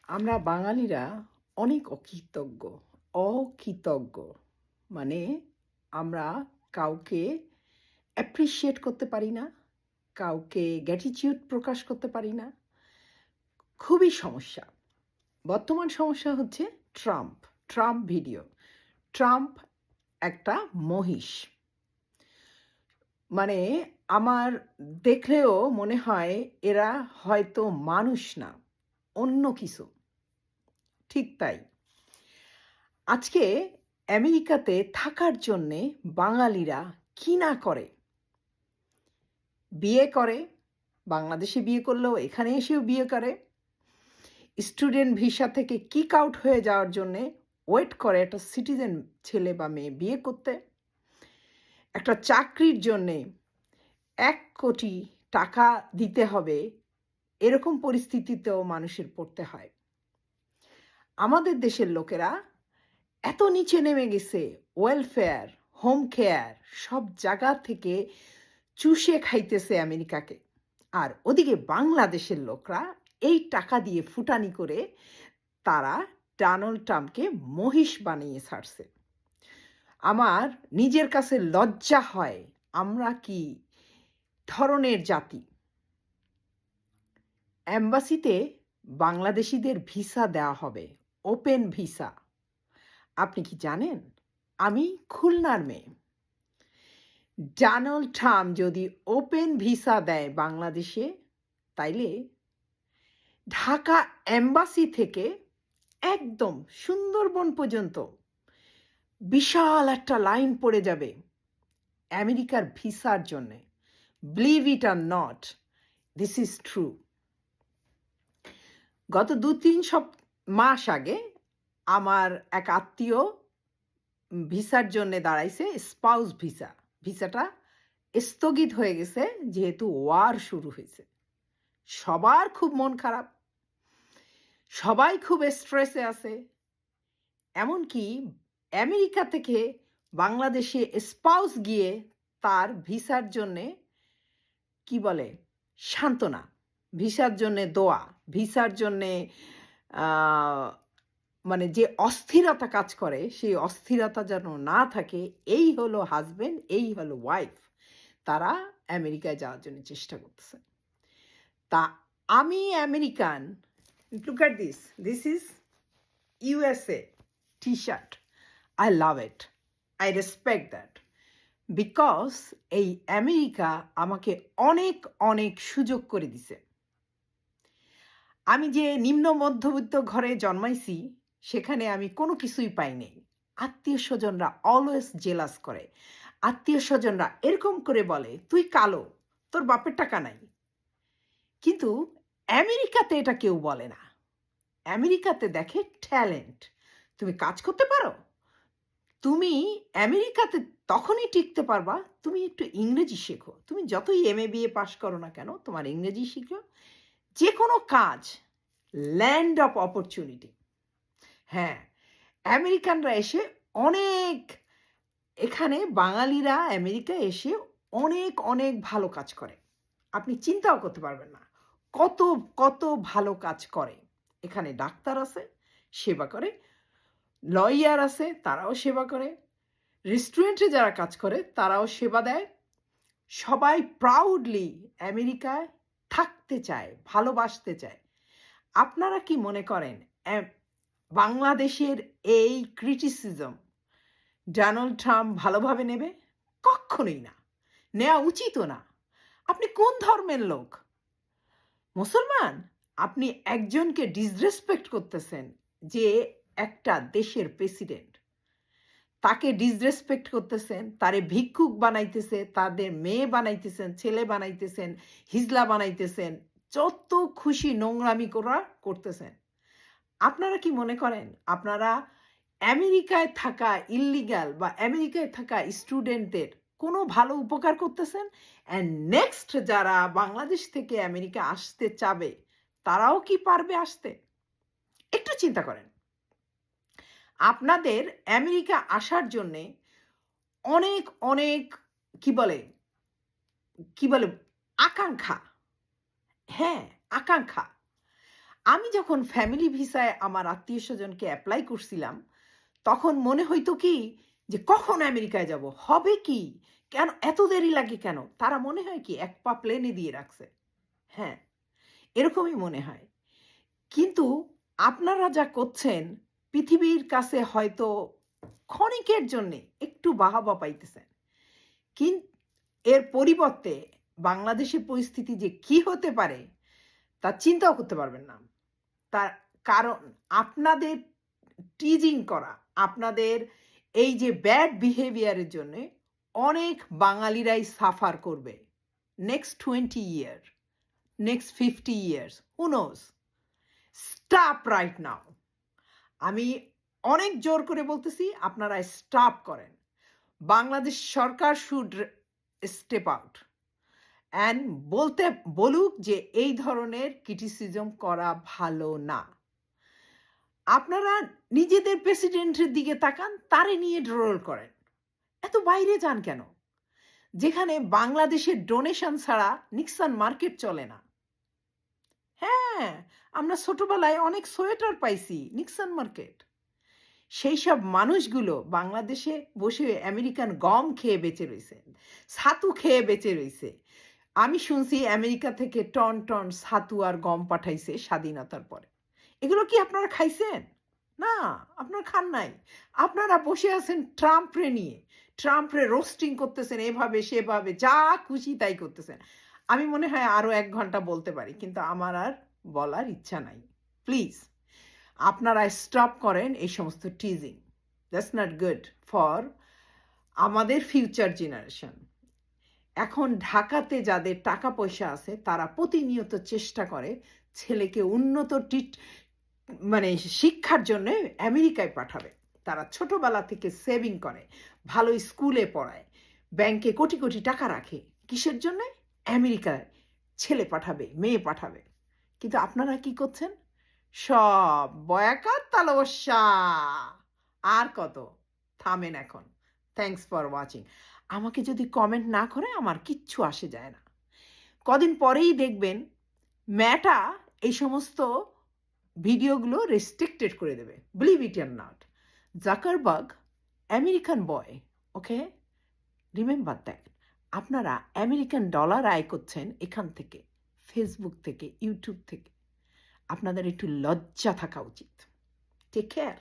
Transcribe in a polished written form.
আমরা বাঙালিরা অনেক অকৃতজ্ঞ। অকৃতজ্ঞ মানে আমরা কাউকে অ্যাপ্রিশিয়েট করতে পারি না, কাউকে গ্র্যাটিটিউড প্রকাশ করতে পারি না। খুবই সমস্যা। বর্তমান সমস্যা হচ্ছে ট্রাম্প, ট্রাম্প ভিডিও। ট্রাম্প একটা মহিষ। মানে আমার দেখলেও মনে হয় এরা হয়তো মানুষ না, অন্য কিছু। ঠিক তাই। আজকে আমেরিকাতে থাকার জন্যে বাঙালিরা কি না করে। বিয়ে করে, বাংলাদেশে বিয়ে করলেও এখানে এসেও বিয়ে করে। স্টুডেন্ট ভিসা থেকে কিক আউট হয়ে যাওয়ার জন্যে ওয়েট করে একটা সিটিজেন ছেলে বা মেয়ে বিয়ে করতে। একটা চাকরির জন্যে ১,০০,০০,০০০ টাকা দিতে হবে, এরকম পরিস্থিতিতেও মানুষের পড়তে হয়। আমাদের দেশের লোকেরা এত নিচে নেমে গেছে, ওয়েলফেয়ার, হোম কেয়ার সব জায়গা থেকে চুষে খাইতেছে আমেরিকাকে। আর ওদিকে বাংলাদেশের লোকরা এই টাকা দিয়ে ফুটানি করে তারা ডোনাল্ড ট্রাম্পকে মহিষ বানিয়ে ছাড়ছে। আমার নিজের কাছে লজ্জা হয়, আমরা কি ধরনের জাতি। অ্যাম্বাসিতে বাংলাদেশিদের ভিসা দেওয়া হবে, ওপেন ভিসা। আপনি কি জানেন? আমি খুলনার মেয়ে। ডোনাল্ড ট্রাম্প যদি ওপেন ভিসা দেয় বাংলাদেশে, তাইলে ঢাকা এম্বাসি থেকে একদম সুন্দরবন পর্যন্ত বিশাল একটা লাইন পড়ে যাবে আমেরিকার ভিসার জন্যে। Believe it are not, this is true. গত ২-৩ মাস আগে আমার এক আত্মীয় ভিসার জন্যে দাঁড়াইছে, স্পাউস ভিসা। ভিসাটা স্থগিত হয়ে গেছে যেহেতু ওয়ার শুরু হয়েছে। সবার খুব মন খারাপ, সবাই খুব স্ট্রেসে আছে। এমনকি আমেরিকা থেকে বাংলাদেশে স্পাউস গিয়ে তার ভিসার জন্যে কি বলে সান্ত্বনা, ভিসার জন্যে দোয়া, ভিসার জন্যে মানে যে অস্থিরতা কাজ করে সেই অস্থিরতা যেন না থাকে, এই হলো হাজবেন্ড, এই হলো ওয়াইফ, তারা আমেরিকায় যাওয়ার জন্য চেষ্টা করতেছে। তা আমি American, look at this, this is USA T-shirt. I love it, I respect that, because এই আমেরিকা আমাকে অনেক অনেক সুযোগ করে দিছে। আমি যে নিম্ন মধ্যবিত্ত ঘরে জন্মাইছি, সেখানে আমি কোনো কিছুই পাই নাই। আত্মীয় স্বজনরা অলওয়েজ জেলাস করে। আত্মীয় স্বজনরা এরকম করে বলে, তুই কালো, তোর বাপের টাকা নাই। কিন্তু আমেরিকাতে এটা কেউ বলে না। আমেরিকাতে দেখে ট্যালেন্ট। তুমি কাজ করতে পারো, তুমি আমেরিকাতে তখনই টিকতে পারবা তুমি একটু ইংরেজি শেখো। তুমি যতই এমএ বিএ পাশ করো না কেন, তোমার ইংরেজি শিখো। যে কোনো কাজ, ল্যান্ড অফ অপরচুনিটি। হ্যাঁ, আমেরিকানরা এসে অনেক, এখানে বাঙালিরা আমেরিকায় এসে অনেক অনেক ভালো কাজ করে। আপনি চিন্তাও করতে পারবেন না কত কত ভালো কাজ করে। এখানে ডাক্তার আছে, সেবা করে। লয়ার আছে, তারাও সেবা করে। রেস্টুরেন্টে যারা কাজ করে তারাও সেবা দেয়। সবাই প্রাউডলি আমেরিকায় থাকতে চায়, ভালোবাসতে চায়। আপনারা কি মনে করেন বাংলাদেশের এই ক্রিটিসিজম ডোনাল্ড ট্রাম্প ভালোভাবে নেবে? কক্ষনোই না, নেওয়া উচিতও না। আপনি কোন ধর্মের লোক? মুসলমান? আপনি একজনকে ডিসরেসপেক্ট করতেছেন, যে একটা দেশের প্রেসিডেন্ট, তাকে ডিসরেসপেক্ট করতেছেন, তারে ভিক্ষুক বানাইতেছে, তাদের মেয়ে বানাইতেছেন, ছেলে বানাইতেছেন, হিজলা বানাইতেছেন, যত খুশি নোংরামি করা করতেছেন। আপনারা কি মনে করেন আপনারা আমেরিকায় থাকা ইল্লিগাল বা আমেরিকায় থাকা স্টুডেন্টদের কোনো ভালো উপকার করতেছেন? অ্যান্ড নেক্সট যারা বাংলাদেশ থেকে আমেরিকা আসতে চাবে, তারাও কি পারবে আসতে? একটু চিন্তা করেন। আপনাদের আমেরিকা আসার জন্যে অনেক অনেক কি বলে কি বলে আকাঙ্ক্ষা। হ্যাঁ, আকাঙ্ক্ষা। আমি যখন ফ্যামিলি ভিসায় আমার আত্মীয়স্বজনকে এপ্লাই করছিলাম, তখন মনে হইতো কি যে কখন আমেরিকায় যাব? হবে কি? কেন এত দেরি লাগে কেন? তারা মনে হয় কি এক পা প্লেনে দিয়ে রাখছে। হ্যাঁ, এরকমই মনে হয়। কিন্তু আপনারা যা করছেন পৃথিবীর কাছে হয়তো ক্ষণিকের জন্যে একটু বাহবা পাইতেছেন। কিন এর পরিবর্তে বাংলাদেশের পরিস্থিতি যে কি হতে পারে তা চিন্তাও করতে পারবেন না। তার কারণ আপনাদের টিজিং করা, আপনাদের এই যে ব্যাড বিহেভিয়ার এর জন্যে অনেক বাঙালিরাই সাফার করবে। নেক্সট 20 ইয়ার, নেক্সট 50 ইয়ার্স, হু নোস? Stop right now. আমি অনেক জোর করে বলতেছি আপনারা স্টপ করেন। বাংলাদেশ সরকার শুড স্টেপ আউট অ্যান্ড বলুক যে এই ধরনের ক্রিটিসিজম করা ভালো না। আপনারা নিজেদের প্রেসিডেন্টের দিকে তাকান, তারে নিয়ে রোল করেন। এত বাইরে যান কেন? যেখানে বাংলাদেশের ডোনেশন ছাড়া নিক্সন মার্কেট চলে না। হ্যাঁ, আমরা ছোটবেলায় অনেক সোয়েটার পাইছি নিক্সন মার্কেট। সেই সব মানুষগুলো বাংলাদেশে বসে আমেরিকান গম খেয়ে বেঁচে রইছে, ছাতু খেয়ে বেঁচে রইছে। আমি শুনছি আমেরিকা থেকে টন টন ছাতু আর গম পাঠাইছে স্বাধীনতার পরে। এগুলো কি আপনারা খাইছেন? না, আপনারা খান নাই। আপনারা বসে আছেন ট্রাম্পরে নিয়ে। ট্রাম্পরে রোস্টিং করতেছেন এভাবে সেভাবে, যা খুশি তাই করতেছেন। আমি মনে হয় আরো ১ ঘন্টা বলতে পারি, কিন্তু আমার আর বলার ইচ্ছা নাই। প্লিজ আপনারা স্টপ করেন এই সমস্ত teasing. That's not good for আমাদের ফিউচার জেনারেশন। এখন ঢাকাতে যাদের টাকা পয়সা আছে তারা প্রতিনিয়ত চেষ্টা করে ছেলেকে উন্নত মানে শিক্ষার জন্য আমেরিকায় পাঠাবে। তারা ছোটবেলা থেকে সেভিং করে, ভালো স্কুলে পড়ায়, ব্যাংকে কোটি কোটি টাকা রাখে। কিসের জন্য? আমেরিকায় ছেলে পাঠাবে, মেয়ে পাঠাবে। কিন্তু আপনারা কি করছেন? সব বয়াকার তালবস্যা। আর কত? থামেন এখন। Thanks for watching. আমাকে যদি কমেন্ট না করে আমার কিচ্ছু আসে যায় না। কদিন পরেই দেখবেন মেটা এই সমস্ত ভিডিওগুলো রেস্ট্রিক্টেড করে দেবে। Believe it or not. Zuckerberg American boy, okay? Remember that. আপনারা আমেরিকান ডলার আয় করছেন এখান থেকে, ফেসবুক থেকে, ইউটিউব থেকে। আপনাদের একটু লজ্জা থাকা উচিত। Take care.